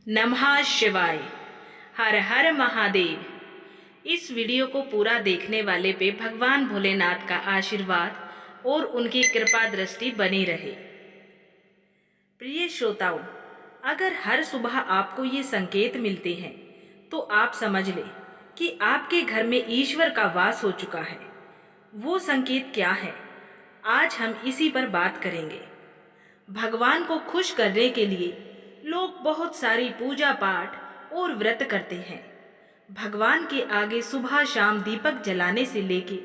नमः शिवाय। हर हर महादेव। इस वीडियो को पूरा देखने वाले पे भगवान भोलेनाथ का आशीर्वाद और उनकी कृपा दृष्टि बनी रहे। प्रिय श्रोताओं, अगर हर सुबह आपको ये संकेत मिलते हैं तो आप समझ लें कि आपके घर में ईश्वर का वास हो चुका है। वो संकेत क्या है, आज हम इसी पर बात करेंगे। भगवान को खुश करने के लिए लोग बहुत सारी पूजा पाठ और व्रत करते हैं। भगवान के आगे सुबह शाम दीपक जलाने से लेके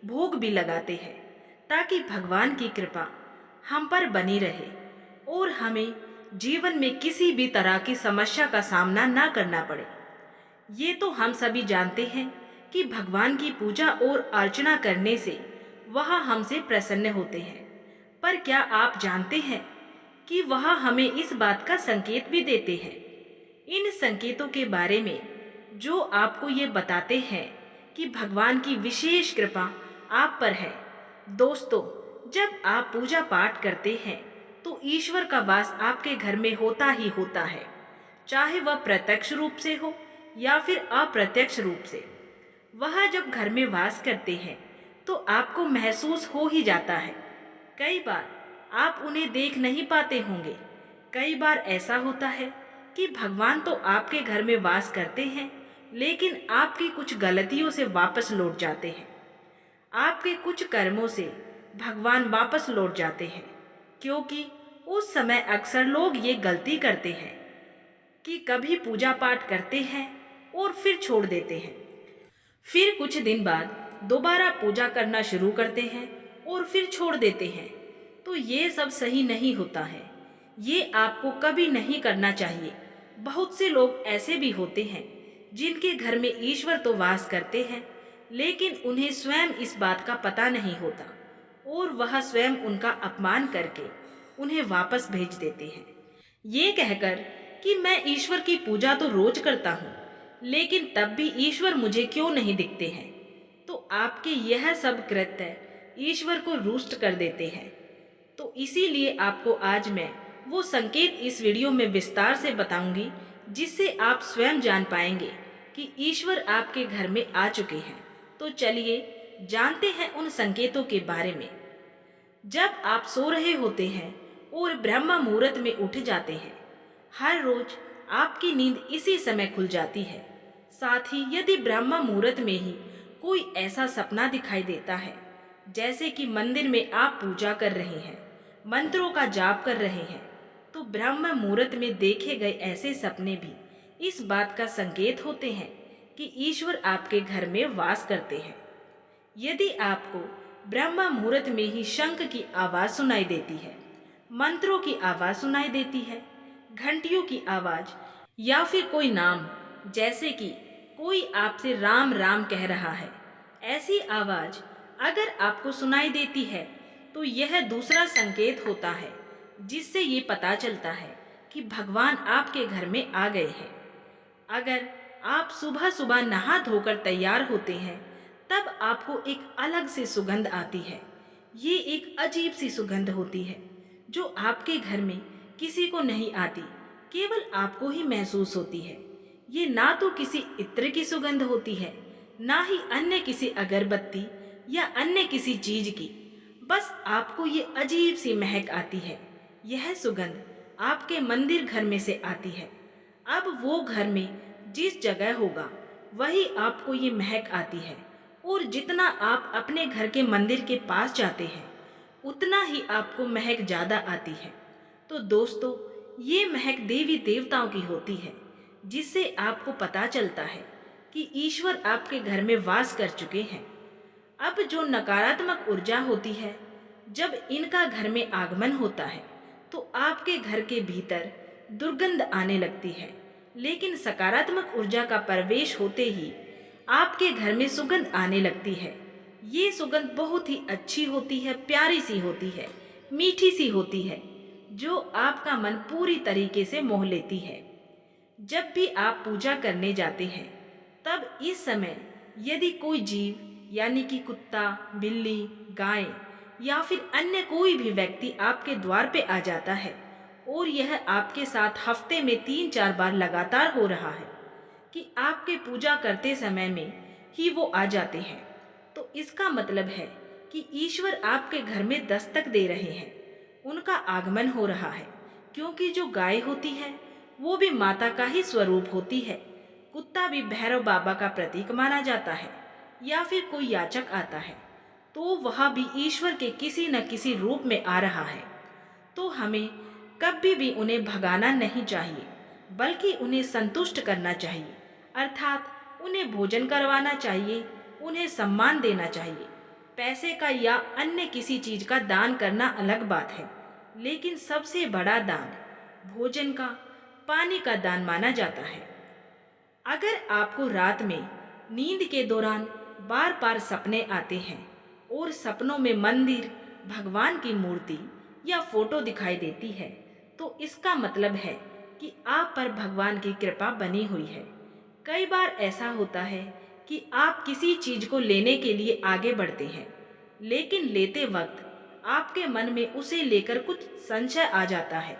भोग भी लगाते हैं ताकि भगवान की कृपा हम पर बनी रहे और हमें जीवन में किसी भी तरह की समस्या का सामना ना करना पड़े। ये तो हम सभी जानते हैं कि भगवान की पूजा और अर्चना करने से वह हमसे प्रसन्न होते हैं, पर क्या आप जानते हैं कि वह हमें इस बात का संकेत भी देते हैं। इन संकेतों के बारे में जो आपको ये बताते हैं कि भगवान की विशेष कृपा आप पर है। दोस्तों, जब आप पूजा पाठ करते हैं तो ईश्वर का वास आपके घर में होता ही होता है, चाहे वह प्रत्यक्ष रूप से हो या फिर अप्रत्यक्ष रूप से। वह जब घर में वास करते हैं तो आपको महसूस हो ही जाता है। कई बार आप उन्हें देख नहीं पाते होंगे। कई बार ऐसा होता है कि भगवान तो आपके घर में वास करते हैं, लेकिन आपकी कुछ गलतियों से वापस लौट जाते हैं। आपके कुछ कर्मों से भगवान वापस लौट जाते हैं, क्योंकि उस समय अक्सर लोग ये गलती करते हैं कि कभी पूजा पाठ करते हैं और फिर छोड़ देते हैं। फिर कुछ दिन बाद दोबारा पूजा करना शुरू करते हैं और फिर छोड़ देते हैं। तो ये सब सही नहीं होता है। ये आपको कभी नहीं करना चाहिए। बहुत से लोग ऐसे भी होते हैं जिनके घर में ईश्वर तो वास करते हैं, लेकिन उन्हें स्वयं इस बात का पता नहीं होता और वह स्वयं उनका अपमान करके उन्हें वापस भेज देते हैं, ये कहकर कि मैं ईश्वर की पूजा तो रोज करता हूँ, लेकिन तब भी ईश्वर मुझे क्यों नहीं दिखते हैं। तो आपके यह सब कृत्य ईश्वर को रुष्ट कर देते हैं। तो इसीलिए आपको आज मैं वो संकेत इस वीडियो में विस्तार से बताऊंगी, जिससे आप स्वयं जान पाएंगे कि ईश्वर आपके घर में आ चुके हैं। तो चलिए जानते हैं उन संकेतों के बारे में। जब आप सो रहे होते हैं और ब्रह्म मुहूर्त में उठ जाते हैं, हर रोज आपकी नींद इसी समय खुल जाती है। साथ ही यदि ब्रह्म मुहूर्त में ही कोई ऐसा सपना दिखाई देता है, जैसे कि मंदिर में आप पूजा कर रहे हैं, मंत्रों का जाप कर रहे हैं, तो ब्रह्म मुहूर्त में देखे गए ऐसे सपने भी इस बात का संकेत होते हैं कि ईश्वर आपके घर में वास करते हैं। यदि आपको ब्रह्म मुहूर्त में ही शंख की आवाज सुनाई देती है, मंत्रों की आवाज सुनाई देती है, घंटियों की आवाज या फिर कोई नाम, जैसे कि कोई आपसे राम राम कह रहा है, ऐसी आवाज अगर आपको सुनाई देती है तो यह दूसरा संकेत होता है, जिससे ये पता चलता है कि भगवान आपके घर में आ गए हैं। अगर आप सुबह सुबह नहा धोकर तैयार होते हैं, तब आपको एक अलग सी सुगंध आती है। ये एक अजीब सी सुगंध होती है जो आपके घर में किसी को नहीं आती, केवल आपको ही महसूस होती है। ये ना तो किसी इत्र की सुगंध होती है, ना ही अन्य किसी अगरबत्ती या अन्य किसी चीज की। बस आपको ये अजीब सी महक आती है। यह सुगंध आपके मंदिर घर में से आती है। अब वो घर में जिस जगह होगा वही आपको ये महक आती है, और जितना आप अपने घर के मंदिर के पास जाते हैं उतना ही आपको महक ज्यादा आती है। तो दोस्तों, ये महक देवी देवताओं की होती है, जिससे आपको पता चलता है कि ईश्वर आपके घर में वास कर चुके हैं। अब जो नकारात्मक ऊर्जा होती है, जब इनका घर में आगमन होता है तो आपके घर के भीतर दुर्गंध आने लगती है, लेकिन सकारात्मक ऊर्जा का प्रवेश होते ही आपके घर में सुगंध आने लगती है। ये सुगंध बहुत ही अच्छी होती है, प्यारी सी होती है, मीठी सी होती है, जो आपका मन पूरी तरीके से मोह लेती है। जब भी आप पूजा करने जाते हैं, तब इस समय यदि कोई जीव यानी कि कुत्ता, बिल्ली, गाय या फिर अन्य कोई भी व्यक्ति आपके द्वार पे आ जाता है और यह आपके साथ हफ्ते में 3-4 बार लगातार हो रहा है कि आपके पूजा करते समय में ही वो आ जाते हैं, तो इसका मतलब है कि ईश्वर आपके घर में दस्तक दे रहे हैं, उनका आगमन हो रहा है। क्योंकि जो गाय होती है वो भी माता का ही स्वरूप होती है। कुत्ता भी भैरव बाबा का प्रतीक माना जाता है, या फिर कोई याचक आता है तो वह भी ईश्वर के किसी न किसी रूप में आ रहा है। तो हमें कभी भी उन्हें भगाना नहीं चाहिए, बल्कि उन्हें संतुष्ट करना चाहिए, अर्थात उन्हें भोजन करवाना चाहिए, उन्हें सम्मान देना चाहिए। पैसे का या अन्य किसी चीज का दान करना अलग बात है, लेकिन सबसे बड़ा दान भोजन का, पानी का दान माना जाता है। अगर आपको रात में नींद के दौरान बार बार सपने आते हैं और सपनों में मंदिर, भगवान की मूर्ति या फोटो दिखाई देती है, तो इसका मतलब है कि आप पर भगवान की कृपा बनी हुई है। कई बार ऐसा होता है कि आप किसी चीज को लेने के लिए आगे बढ़ते हैं, लेकिन लेते वक्त आपके मन में उसे लेकर कुछ संशय आ जाता है।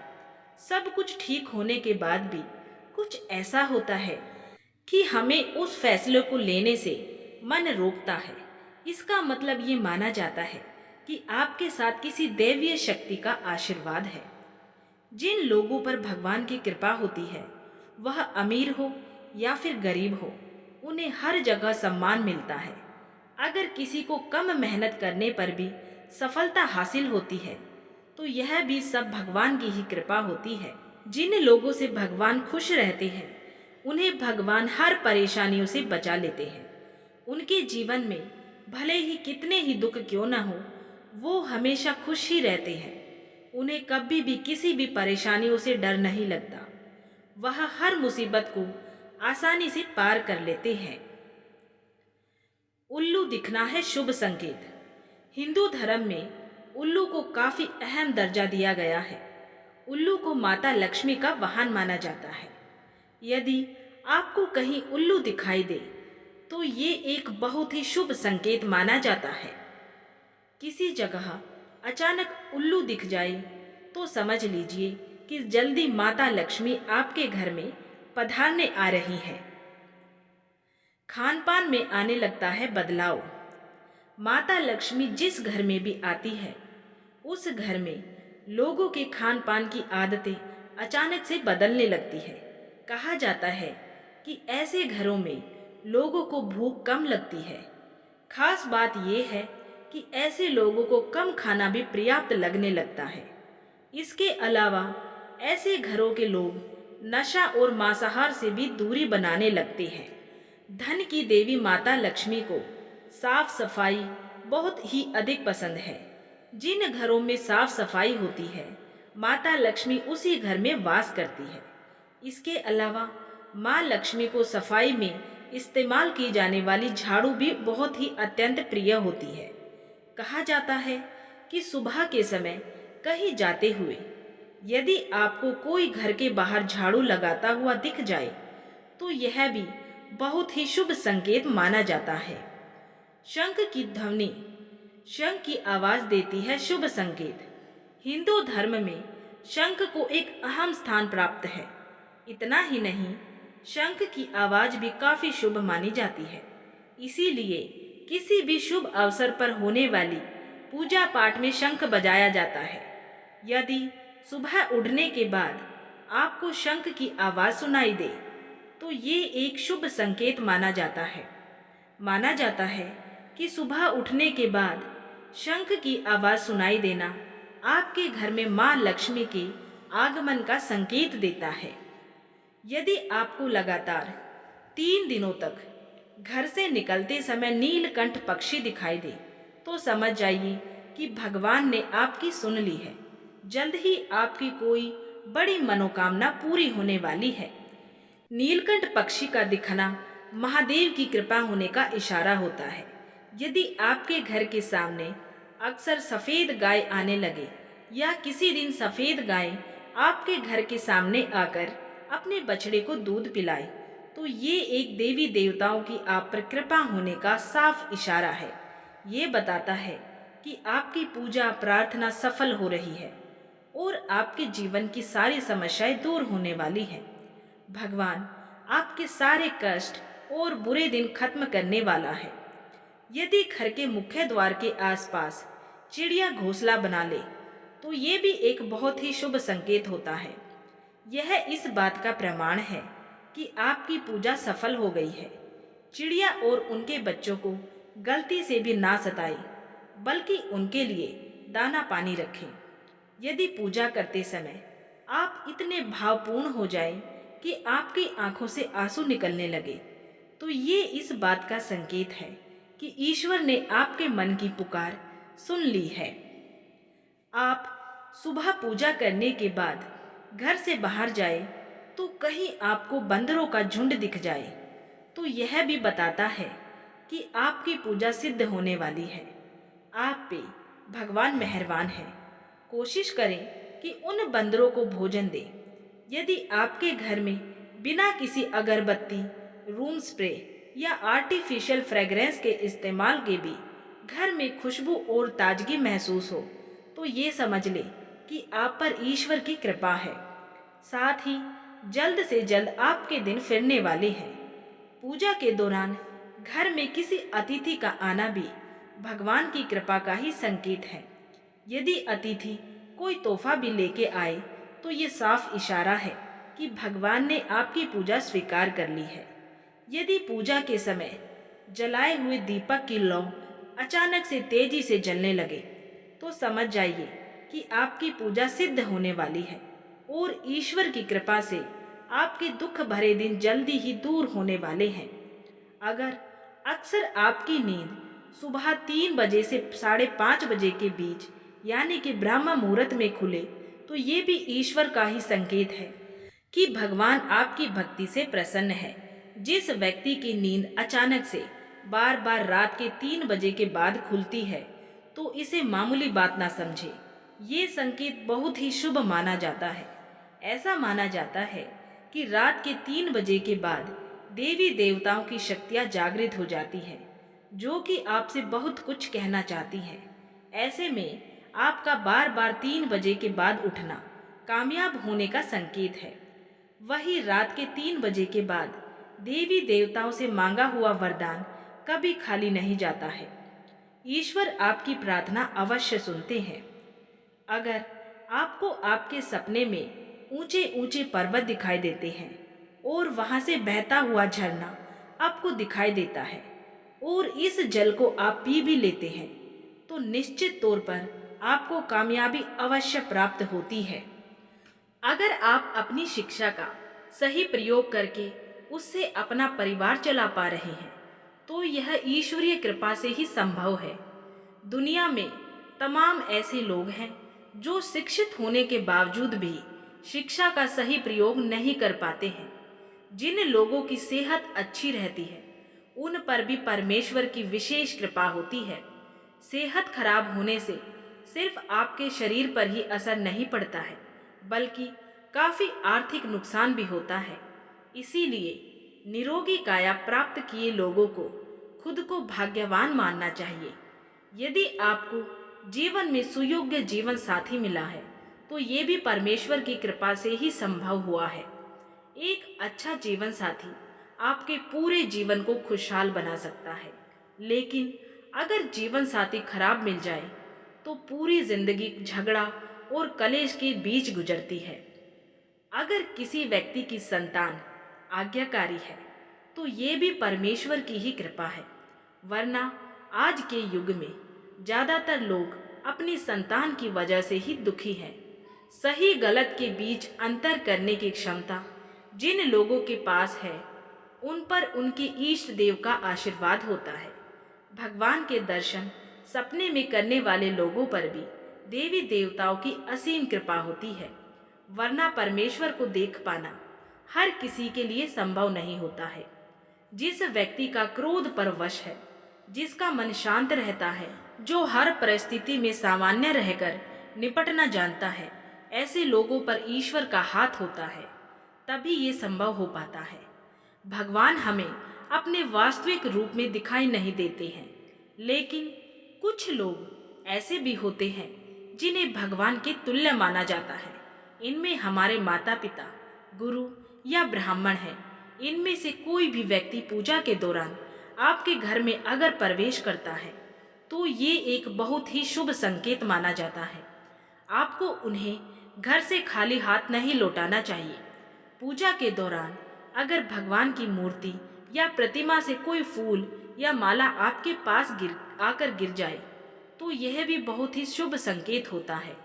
सब कुछ ठीक होने के बाद भी कुछ ऐसा होता है कि हमें उस फैसले को लेने से मन रोकता है। इसका मतलब ये माना जाता है कि आपके साथ किसी दैवीय शक्ति का आशीर्वाद है। जिन लोगों पर भगवान की कृपा होती है, वह अमीर हो या फिर गरीब हो, उन्हें हर जगह सम्मान मिलता है। अगर किसी को कम मेहनत करने पर भी सफलता हासिल होती है, तो यह भी सब भगवान की ही कृपा होती है। जिन लोगों से भगवान खुश रहते हैं, उन्हें भगवान हर परेशानियों से बचा लेते हैं। उनके जीवन में भले ही कितने ही दुख क्यों न हो, वो हमेशा खुश ही रहते हैं। उन्हें कभी भी किसी भी परेशानियों से डर नहीं लगता। वह हर मुसीबत को आसानी से पार कर लेते हैं। उल्लू दिखना है शुभ संकेत। हिंदू धर्म में उल्लू को काफी अहम दर्जा दिया गया है। उल्लू को माता लक्ष्मी का वाहन माना जाता है। यदि आपको कहीं उल्लू दिखाई दे, तो ये एक बहुत ही शुभ संकेत माना जाता है। किसी जगह अचानक उल्लू दिख जाए तो समझ लीजिए कि जल्दी माता लक्ष्मी आपके घर में पधारने आ रही हैं। खान पान में आने लगता है बदलाव। माता लक्ष्मी जिस घर में भी आती है, उस घर में लोगों के खान पान की आदतें अचानक से बदलने लगती है। कहा जाता है कि ऐसे घरों में लोगों को भूख कम लगती है। खास बात यह है कि ऐसे लोगों को कम खाना भी पर्याप्त लगने लगता है। इसके अलावा ऐसे घरों के लोग नशा और मांसाहार से भी दूरी बनाने लगते हैं। धन की देवी माता लक्ष्मी को साफ सफाई बहुत ही अधिक पसंद है। जिन घरों में साफ सफाई होती है, माता लक्ष्मी उसी घर में वास करती है। इसके अलावा माँ लक्ष्मी को सफाई में इस्तेमाल की जाने वाली झाड़ू भी बहुत ही अत्यंत प्रिय होती है। कहा जाता है कि सुबह के समय कहीं जाते हुए यदि आपको कोई घर के बाहर झाड़ू लगाता हुआ दिख जाए, तो यह भी बहुत ही शुभ संकेत माना जाता है। शंख की ध्वनि, शंख की आवाज देती है शुभ संकेत। हिंदू धर्म में शंख को एक अहम स्थान प्राप्त है। इतना ही नहीं, शंख की आवाज भी काफी शुभ मानी जाती है। इसीलिए किसी भी शुभ अवसर पर होने वाली पूजा पाठ में शंख बजाया जाता है। यदि सुबह उठने के बाद आपको शंख की आवाज सुनाई दे, तो ये एक शुभ संकेत माना जाता है। माना जाता है कि सुबह उठने के बाद शंख की आवाज सुनाई देना आपके घर में माँ लक्ष्मी के आगमन का संकेत देता है। यदि आपको लगातार 3 दिनों तक घर से निकलते समय नीलकंठ पक्षी दिखाई दे, तो समझ जाइए कि भगवान ने आपकी सुन ली है। जल्द ही आपकी कोई बड़ी मनोकामना पूरी होने वाली है। नीलकंठ पक्षी का दिखना महादेव की कृपा होने का इशारा होता है। यदि आपके घर के सामने अक्सर सफेद गाय आने लगे, या किसी दिन सफेद गाय आपके घर के सामने आकर अपने बछड़े को दूध पिलाए, तो ये एक देवी देवताओं की आप पर कृपा होने का साफ इशारा है। ये बताता है कि आपकी पूजा प्रार्थना सफल हो रही है और आपके जीवन की सारी समस्याएं दूर होने वाली हैं। भगवान आपके सारे कष्ट और बुरे दिन खत्म करने वाला है। यदि घर के मुख्य द्वार के आसपास चिड़िया घोंसला बना ले तो ये भी एक बहुत ही शुभ संकेत होता है। यह इस बात का प्रमाण है कि आपकी पूजा सफल हो गई है। चिड़िया और उनके बच्चों को गलती से भी ना सताएं, बल्कि उनके लिए दाना पानी रखें। यदि पूजा करते समय आप इतने भावपूर्ण हो जाएं कि आपकी आंखों से आंसू निकलने लगे, तो ये इस बात का संकेत है कि ईश्वर ने आपके मन की पुकार सुन ली है। आप सुबह पूजा करने के बाद घर से बाहर जाए तो कहीं आपको बंदरों का झुंड दिख जाए तो यह भी बताता है कि आपकी पूजा सिद्ध होने वाली है। आप पे भगवान मेहरबान है। कोशिश करें कि उन बंदरों को भोजन दें। यदि आपके घर में बिना किसी अगरबत्ती, रूम स्प्रे या आर्टिफिशियल फ्रेग्रेंस के इस्तेमाल के भी घर में खुशबू और ताजगी महसूस हो तो ये समझ ले कि आप पर ईश्वर की कृपा है। साथ ही जल्द से जल्द आपके दिन फिरने वाले हैं। पूजा के दौरान घर में किसी अतिथि का आना भी भगवान की कृपा का ही संकेत है। यदि अतिथि कोई तोहफा भी लेके आए तो ये साफ इशारा है कि भगवान ने आपकी पूजा स्वीकार कर ली है। यदि पूजा के समय जलाए हुए दीपक की लौ अचानक से तेजी से जलने लगे तो समझ जाइए कि आपकी पूजा सिद्ध होने वाली है और ईश्वर की कृपा से आपके दुख भरे दिन जल्दी ही दूर होने वाले हैं। अगर अक्सर आपकी नींद सुबह 3 बजे से 5:30 बजे के बीच यानी कि ब्रह्म मुहूर्त में खुले तो ये भी ईश्वर का ही संकेत है कि भगवान आपकी भक्ति से प्रसन्न है। जिस व्यक्ति की नींद अचानक से बार बार रात के 3 बजे के बाद खुलती है तो इसे मामूली बात ना समझे। ये संकेत बहुत ही शुभ माना जाता है। ऐसा माना जाता है कि रात के 3 बजे के बाद देवी देवताओं की शक्तियाँ जागृत हो जाती हैं, जो कि आपसे बहुत कुछ कहना चाहती हैं। ऐसे में आपका बार बार 3 बजे के बाद उठना कामयाब होने का संकेत है। वही रात के 3 बजे के बाद देवी देवताओं से मांगा हुआ वरदान कभी खाली नहीं जाता है। ईश्वर आपकी प्रार्थना अवश्य सुनते हैं। अगर आपको आपके सपने में ऊंचे ऊंचे पर्वत दिखाई देते हैं और वहां से बहता हुआ झरना आपको दिखाई देता है और इस जल को आप पी भी लेते हैं तो निश्चित तौर पर आपको कामयाबी अवश्य प्राप्त होती है। अगर आप अपनी शिक्षा का सही प्रयोग करके उससे अपना परिवार चला पा रहे हैं तो यह ईश्वरीय कृपा से ही संभव है। दुनिया में तमाम ऐसे लोग हैं जो शिक्षित होने के बावजूद भी शिक्षा का सही प्रयोग नहीं कर पाते हैं। जिन लोगों की सेहत अच्छी रहती है उन पर भी परमेश्वर की विशेष कृपा होती है। सेहत खराब होने से सिर्फ आपके शरीर पर ही असर नहीं पड़ता है, बल्कि काफी आर्थिक नुकसान भी होता है। इसीलिए निरोगी काया प्राप्त किए लोगों को खुद को भाग्यवान मानना चाहिए। यदि आपको जीवन में सुयोग्य जीवन साथी मिला है तो ये भी परमेश्वर की कृपा से ही संभव हुआ है। एक अच्छा जीवन साथी आपके पूरे जीवन को खुशहाल बना सकता है, लेकिन अगर जीवन साथी खराब मिल जाए तो पूरी जिंदगी झगड़ा और कलेश के बीच गुजरती है। अगर किसी व्यक्ति की संतान आज्ञाकारी है तो ये भी परमेश्वर की ही कृपा है, वरना आज के युग में ज्यादातर लोग अपनी संतान की वजह से ही दुखी हैं। सही गलत के बीच अंतर करने की क्षमता जिन लोगों के पास है उन पर उनके इष्ट देव का आशीर्वाद होता है। भगवान के दर्शन सपने में करने वाले लोगों पर भी देवी देवताओं की असीम कृपा होती है, वरना परमेश्वर को देख पाना हर किसी के लिए संभव नहीं होता है। जिस व्यक्ति का क्रोध पर वश है, जिसका मन शांत रहता है, जो हर परिस्थिति में सामान्य रहकर निपटना जानता है, ऐसे लोगों पर ईश्वर का हाथ होता है, तभी ये संभव हो पाता है। भगवान हमें अपने वास्तविक रूप में दिखाई नहीं देते हैं, लेकिन कुछ लोग ऐसे भी होते हैं जिन्हें भगवान के तुल्य माना जाता है। इनमें हमारे माता पिता, गुरु या ब्राह्मण हैं। इनमें से कोई भी व्यक्ति पूजा के दौरान आपके घर में अगर प्रवेश करता है तो ये एक बहुत ही शुभ संकेत माना जाता है। आपको उन्हें घर से खाली हाथ नहीं लौटाना चाहिए। पूजा के दौरान अगर भगवान की मूर्ति या प्रतिमा से कोई फूल या माला आपके पास आकर गिर जाए तो यह भी बहुत ही शुभ संकेत होता है।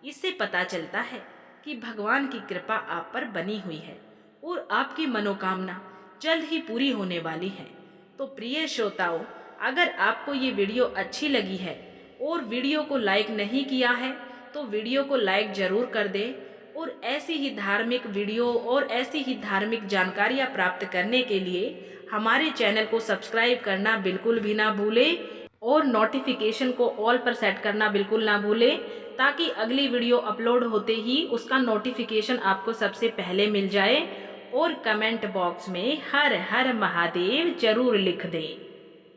इससे पता चलता है कि भगवान की कृपा आप पर बनी हुई है और आपकी मनोकामना जल्द ही पूरी होने वाली है। तो प्रिय श्रोताओं, अगर आपको ये वीडियो अच्छी लगी है और वीडियो को लाइक नहीं किया है तो वीडियो को लाइक जरूर कर दें और ऐसी ही धार्मिक वीडियो और ऐसी ही धार्मिक जानकारियाँ प्राप्त करने के लिए हमारे चैनल को सब्सक्राइब करना बिल्कुल भी ना भूलें और नोटिफिकेशन को ऑल पर सेट करना बिल्कुल ना भूलें, ताकि अगली वीडियो अपलोड होते ही उसका नोटिफिकेशन आपको सबसे पहले मिल जाए। और कमेंट बॉक्स में हर हर महादेव जरूर लिख दें।